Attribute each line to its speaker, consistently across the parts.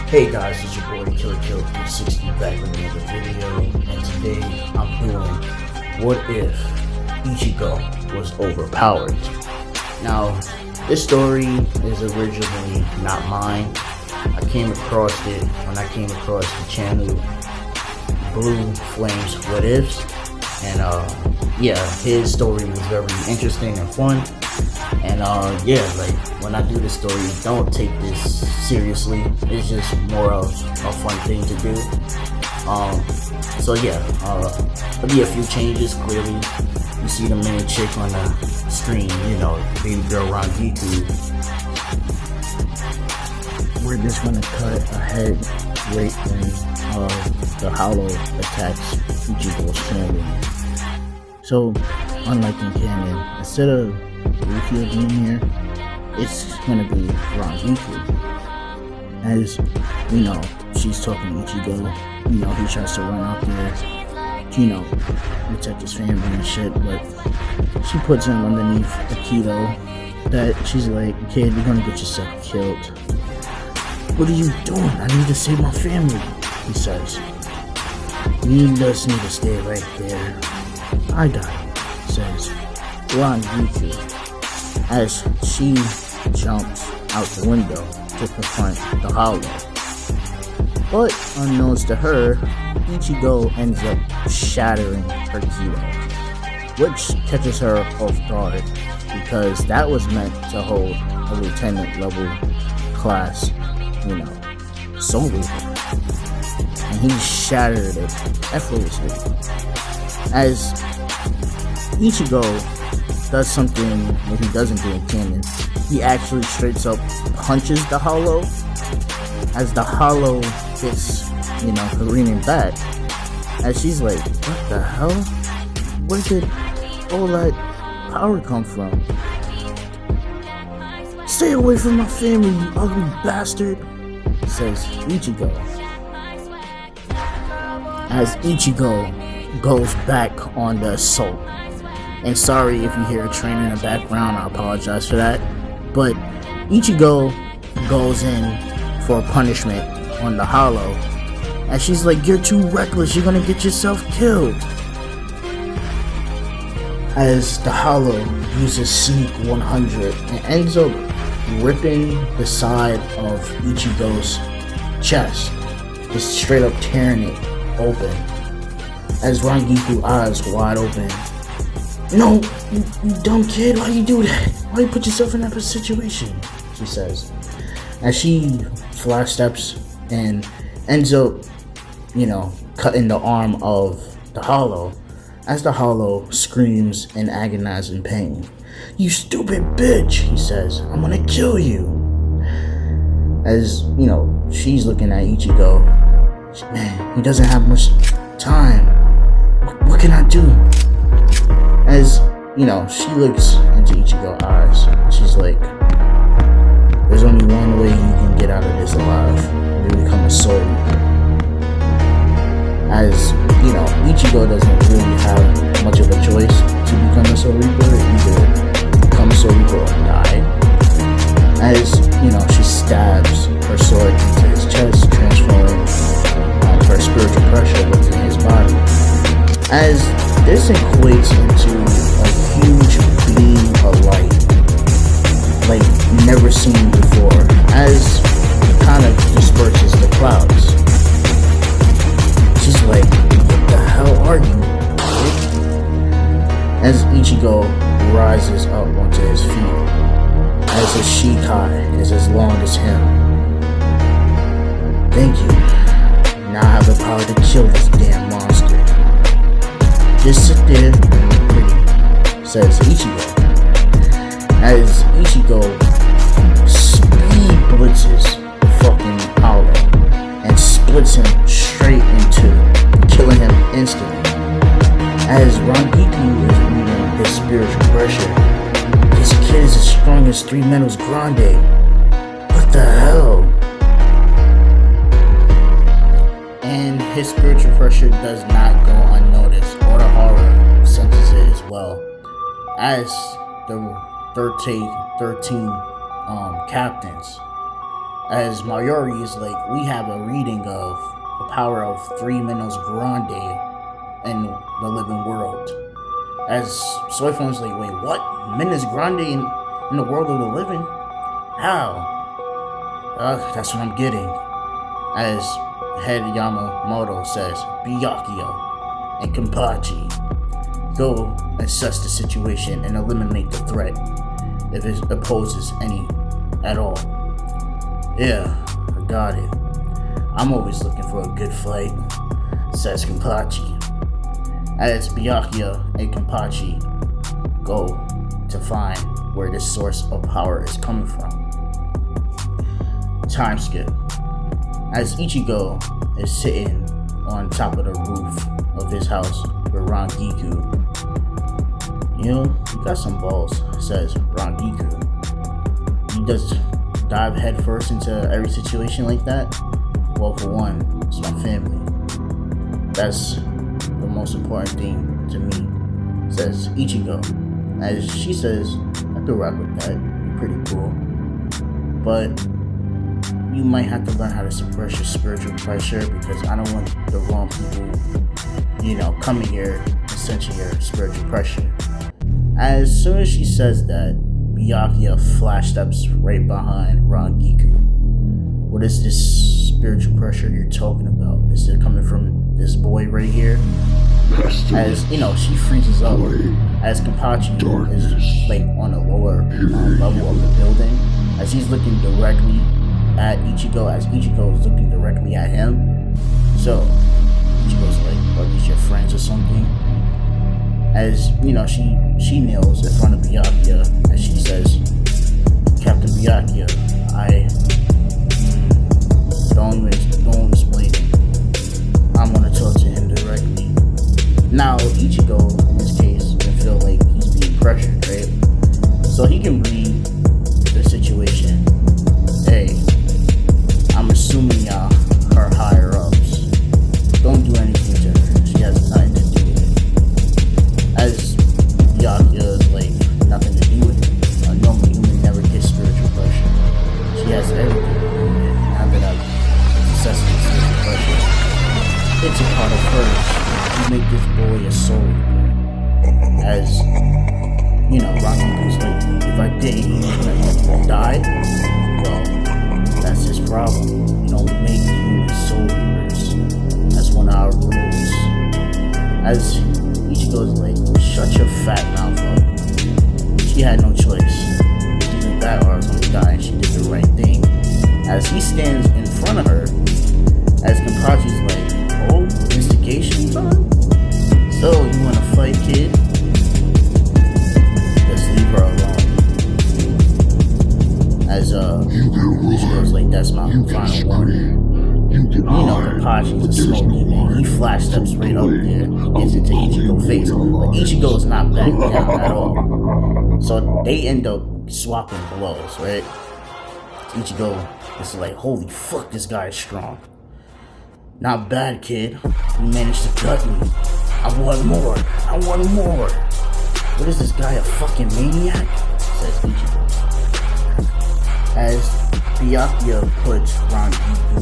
Speaker 1: Hey guys, it's your boy Killer Kill 360 back with another video, and today I'm doing what if Ichigo was overpowered. Now, this story is originally not mine. I came across it when I came across the channel Blue Flames What Ifs, and his story was very interesting and fun. And when I do this story, don't take this seriously. It's just more of a fun thing to do. There'll be a few changes. Clearly, you see the main chick on the screen, the baby girl Rangiku. We're just gonna cut ahead right when the Hollow attacks Ichigo's family. So, unlike in canon, instead of Rukia being here, it's gonna be Rangiku. As she's talking to Ichigo. He tries to run out there, protect his family and shit, but she puts him underneath a keto that she's like, kid, you're gonna get yourself killed. What are you doing? I need to save my family, he says. You just need to stay right there. I got it, says Rangiku, as she jumps out the window to confront the Hollow. But unbeknownst to her, Ichigo ends up shattering her keto, which catches her off guard because that was meant to hold a lieutenant level class, soul reaper. And he shattered it effortlessly. As Ichigo does something that he doesn't do in canon, he actually straight up punches the Hollow, as the Hollow gets, careening back, as she's like, what the hell? Where did all that power come from? Stay away from my family, you ugly bastard, says Ichigo. As Ichigo goes back on the assault. And sorry if you hear a train in the background, I apologize for that. But Ichigo goes in for punishment on the Hollow, and she's like, you're too reckless, you're gonna get yourself killed. As the Hollow uses Sneak 100 and ends up ripping the side of Ichigo's chest, just straight up tearing it open. As Rangiku eyes wide open. No, you dumb kid, why you do that? Why you put yourself in that situation? She says. As she flash steps and ends up, cutting the arm of the Hollow, as the Hollow screams in agonizing pain. You stupid bitch, he says, I'm gonna kill you. As, she's looking at Ichigo. Man, he doesn't have much time. What can I do? As, she looks into Ichigo's eyes, she's like, there's only one way you can get out of this alive. You become a soul reaper. As, Ichigo doesn't really have much of a choice to become a soul reaper. Either become a soul reaper or die. As, she stabs her sword into his chest, transferring her spiritual pressure within his body. As this equates into a huge beam of light, like never seen before, as it kind of disperses the clouds. She's like, what the hell are you? As Ichigo rises up onto his feet, as his Shikai is as long as him. Thank you. Now I have the power to kill this damn monster. Just sit there and be pretty, says Ichigo. As Ichigo speed blitzes the fucking Hollow and splits him straight in two, killing him instantly. As Rangiku is reading his spiritual pressure, this kid is as strong as 3 Menos Grande. What the hell? And his spiritual pressure does not go unnoticed, or the horror senses it as well. As the 13 captains As Mayuri is like, we have a reading of the power of 3 Minos Grande in the living world. As Soifon's like, wait, what? Minos Grande in the world of the living? How? That's what I'm getting. As head Yamamoto says, Byakuya and Kenpachi, go assess the situation and eliminate the threat if it opposes any at all. Yeah, I got it. I'm always looking for a good fight, says Kenpachi. As Byakuya and Kenpachi go to find where this source of power is coming from. Time skip. As Ichigo is sitting on top of the roof of his house with Rangiku. You got some balls, says Rangiku. You just dive headfirst into every situation like that? Well, for one, it's my family. That's the most important thing to me, says Ichigo. As she says, I could rock with that. You're pretty cool. But you might have to learn how to suppress your spiritual pressure, because I don't want the wrong people, coming here and sensing your spiritual pressure. As soon as she says that, Byakuya flash steps right behind Rangiku. What is this spiritual pressure you're talking about? Is it coming from this boy right here? As she freezes up, as Kenpachi is like on a lower level of the building, as he's looking directly at Ichigo, as Ichigo is looking directly at him. So Ichigo's like, are these your friends or something? As she kneels in front of Byakuya, as she says, Captain Byakuya, I don't explain it. I'm gonna talk to him directly. Now Ichigo in this case can feel like he's being pressured, right? So he can read the situation. Hey, I'm assuming y'all are higher ups. Don't do anything to her. She has nothing to do with it. As Byakuya is like, nothing to do with it. A normal human never gets spiritual pressure. She has everything to do with it. Now that I've assessed the spiritual pressure, it's a part of hers. You make this boy a soul. As Rangiku's like, if I did, he's gonna die. Well, that's his problem. We don't make human soul reapers. That's one of our rules. As Ichigo's like, shut your fat mouth up. She had no choice. She knew that I was gonna die, and she did the right thing. As he stands in front of her, as Kenpachi's like, oh, instigation time? So, you wanna fight, kid? Just leave her alone. As Ichigo's like, that's my final warning. Kenpachi's a smoky man. He flash steps right up there and gets into Ichigo's face. But Ichigo's not backing down at all. So they end up swapping blows, right? Ichigo is like, holy fuck, this guy is strong. Not bad, kid. You managed to cut me. I want more. What is this guy, a fucking maniac? Says Ichigo. As Byakuya puts Rangiku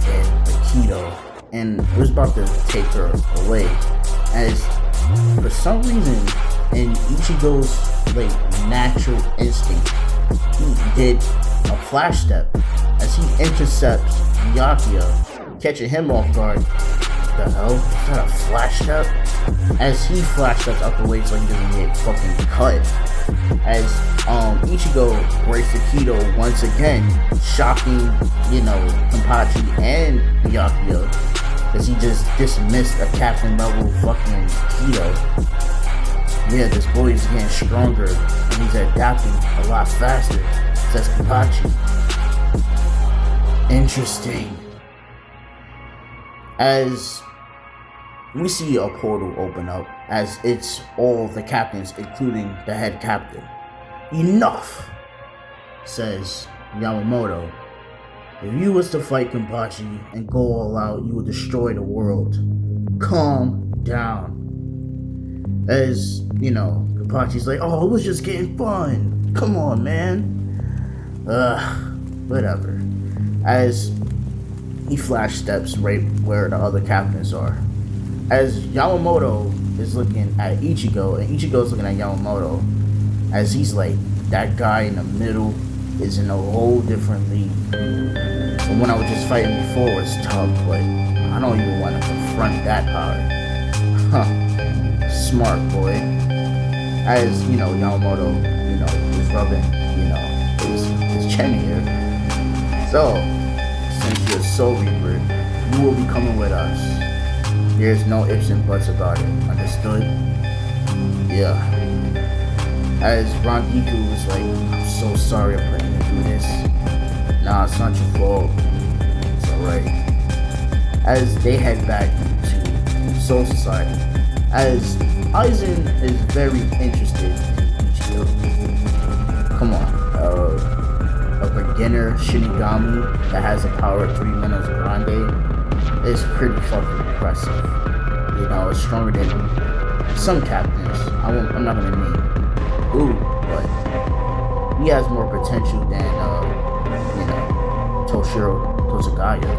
Speaker 1: in Aikido and was about to take her away, as for some reason in Ichigo's like natural instinct, he did a flash step as he intercepts Byakuya, catching him off guard. What the hell? Is that a flash step? As he flash steps out the way so he doesn't get fucking cut. As Ichigo breaks Aikido once again, shocking, Kenpachi and Byakuya, because he just dismissed a captain level fucking Aikido. Yeah, this boy is getting stronger and he's adapting a lot faster, says Kenpachi. Interesting. As we see a portal open up, as it's all the captains, including the head captain. Enough, says Yamamoto. If you was to fight Kenpachi and go all out, you would destroy the world. Calm down. As, Kenpachi's like, oh, it was just getting fun. Come on, man. Whatever. as he flash steps right where the other captains are. As Yamamoto is looking at Ichigo, and Ichigo's looking at Yamamoto, as he's like, that guy in the middle is in a whole different league. The one I was just fighting before was tough, but I don't even want to confront that hard. Huh. Smart boy. As, Yamamoto, is rubbing, his chin here. So, since you're Soul Reaper, you will be coming with us. There's no ifs and buts about it. Understood? Yeah. As Rangiku was like, I'm so sorry I'm putting you through this. Nah, it's not your fault. It's alright. As they head back to Soul Society, as Aizen is very interested in Ichigo. Come on. A beginner Shinigami that has the power of 3 minutes grande is pretty fucking impressive. It's stronger than some captains. I'm not gonna name who, but he has more potential than Toshigaya,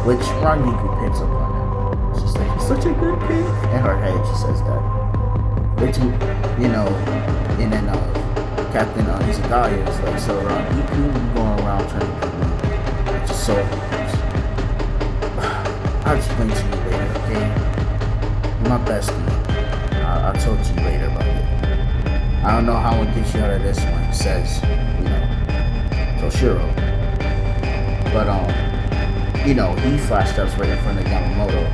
Speaker 1: which Rangiku picks up on that. She's like, he's such a good pick. In her head, she says that. Which, and then Captain Izagaya is like, so Rangiku, you going around trying to get your soul. I'll explain to you later, okay? You're my bestie. I'll talk to you later about it. I don't know how I'm gonna get you out of this one, says, Toshiro. But, he flash steps right in front of Yamamoto.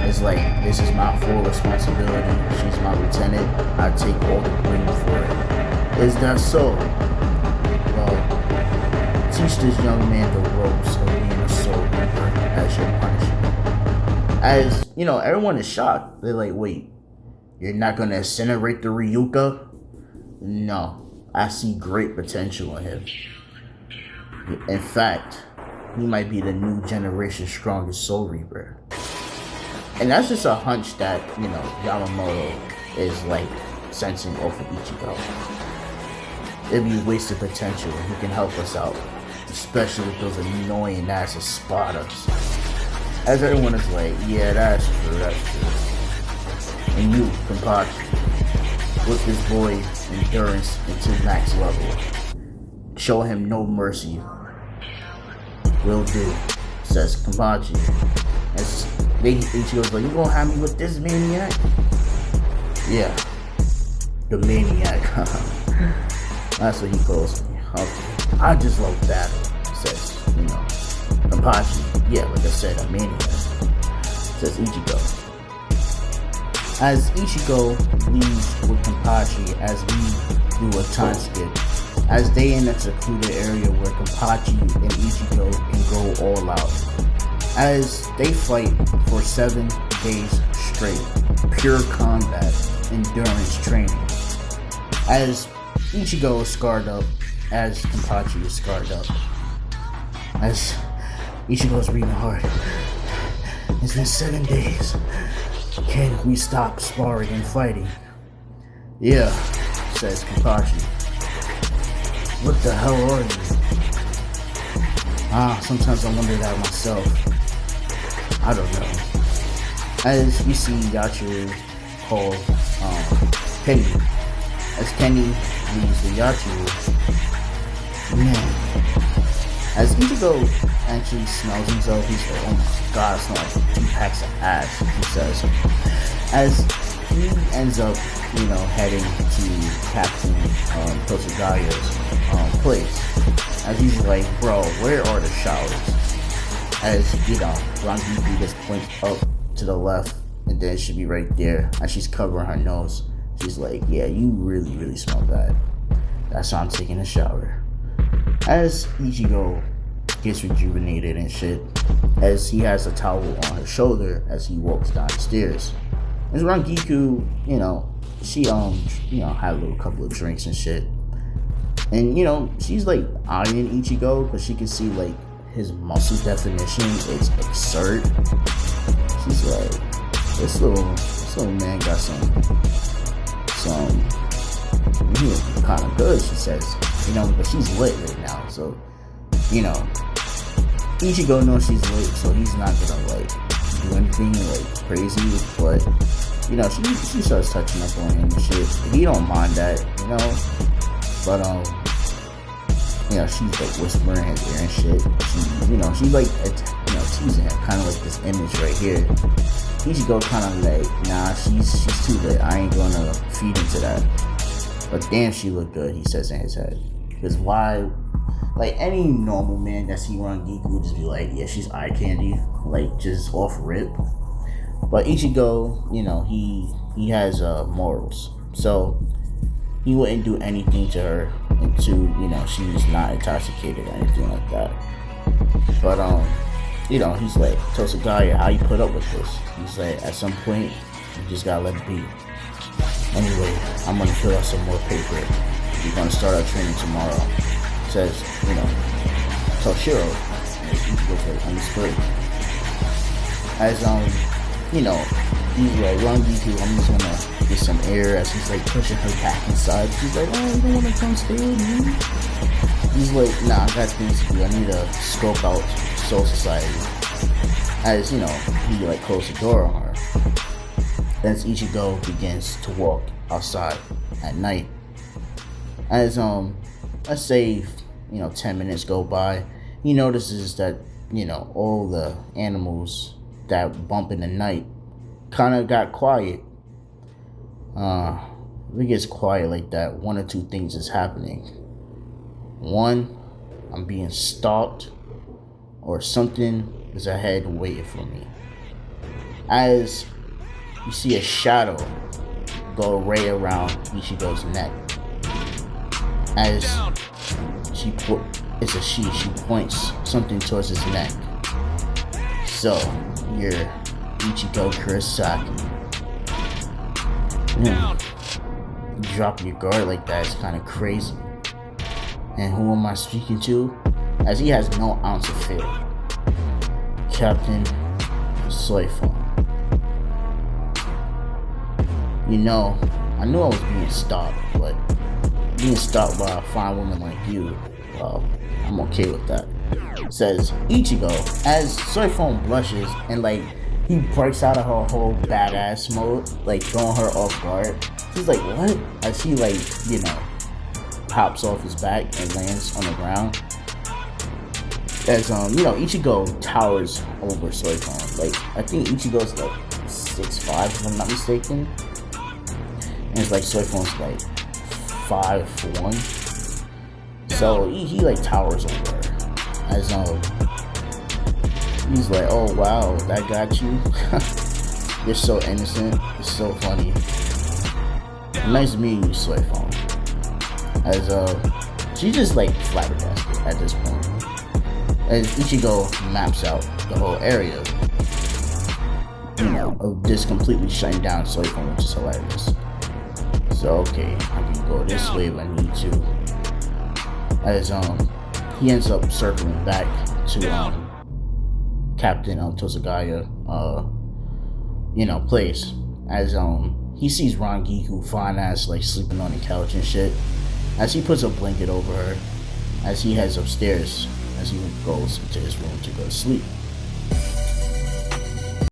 Speaker 1: It's like, this is my full responsibility. She's my lieutenant. I take all the blame for it. Is that so? Well, teach this young man the ropes of being a Soul Reaper as your punishment. As, everyone is shocked. They're like, wait, you're not gonna incinerate the Ryuka? No, I see great potential in him. In fact, he might be the new generation's strongest Soul Reaper. And that's just a hunch that, Yamamoto is like sensing off of Ichigo. It'd be wasted potential. He can help us out, especially with those annoying ass Espadas. As everyone is like, yeah, that's true. And you, Kenpachi, whip this boy endurance into max level. Show him no mercy. Will do, says Kenpachi. As Ichigo's like, you gonna have me with this maniac? Yeah, the maniac. That's what he calls me. Okay, I just love battle, says, Kenpachi. Yeah, like I said, a maniac, says Ichigo. As Ichigo leaves with Kenpachi as we do a time skip, as they in a secluded area where Kenpachi and Ichigo can go all out. As they fight for 7 days straight, pure combat, endurance training. As Ichigo is scarred up, as Kenpachi is scarred up. As Ichigo's breathing hard. It's been 7 days. Can we stop sparring and fighting? Yeah, says Kenpachi. What the hell are you? Sometimes I wonder that myself. I don't know. As we see Yachiru call Kenny. As Kenny leaves the Yachiru, man. As Ichigo actually smells himself, he's like, oh my god, it's not like 2 packs of ash, he says. As he ends up, heading to Captain Toshagaya's place. As he's like, bro, where are the showers? As, Rangiku just points up to the left, and then it should be right there. As she's covering her nose, she's like, yeah, you really, really smell bad. That's why I'm taking a shower. As Ichigo gets rejuvenated and shit, as he has a towel on her shoulder as he walks down the stairs. As Rangiku, she had a couple of drinks and shit. And she's like eyeing Ichigo because she can see like his muscle definition is absurd. She's like, this little man got kind of good, she says. But she's lit right now, so Ichigo knows she's late, so he's not gonna like do anything like crazy. But she starts touching up on him and shit. He don't mind that, But she's like whispering in his ear and shit. She's like teasing him, kind of like this image right here. Ichigo kind of like, nah, she's too late. I ain't gonna feed into that. But damn, she look good, he says in his head. Because why? Like any normal man that see Rangiku would just be like, yeah, she's eye candy, like just off rip. But Ichigo, he has morals, so he wouldn't do anything to her until she's not intoxicated or anything like that. But he's like, Tosagaya, how you put up with this? He's like, at some point, you just gotta let it be. Anyway, I'm gonna fill out some more paper. We're gonna start our training tomorrow. Says, Toshiro, understood. As he's like, Rangiku, I'm just gonna get some air, as he's like pushing her back inside. She's like, oh, you don't wanna come stay with me? He's like, nah, I got things to do. I need to scope out Soul Society. As he like closed the door on her. Then Ichigo begins to walk outside at night. As let's say 10 minutes go by, he notices that all the animals that bump in the night kind of got quiet. If it gets quiet like that, one or two things is happening. One, I'm being stalked, or something is ahead waiting for me. As you see a shadow go right around Ichigo's neck. As she points something towards his neck. So, you're Ichigo Kurosaki. Dropping your guard like that is kind of crazy. And who am I speaking to? As he has no ounce of fear. Captain Soifon. I knew I was being stalked, but being stalked by a fine woman like you, well, I'm okay with that. Says Ichigo, as Soifon blushes and like he breaks out of her whole badass mode, like throwing her off guard. She's like, what? As he like, hops off his back and lands on the ground. As Ichigo towers over Soifon. Like, I think Ichigo's like 6'5", if I'm not mistaken. And it's like Soifon's like 5'1". So he like towers over her. As he's like, oh wow, that got you. You're so innocent. It's so funny. Nice meeting you, Soifon. As she's just like flabbergasted at this point. As Ichigo maps out the whole area, of just completely shutting down Soifon, which is hilarious. So okay, I can go this way if I need to. As he ends up circling back to Captain Tosagaya place. As he sees Rangiku fine ass like sleeping on the couch and shit. As he puts a blanket over her, as he heads upstairs, as he goes into his room to go to sleep.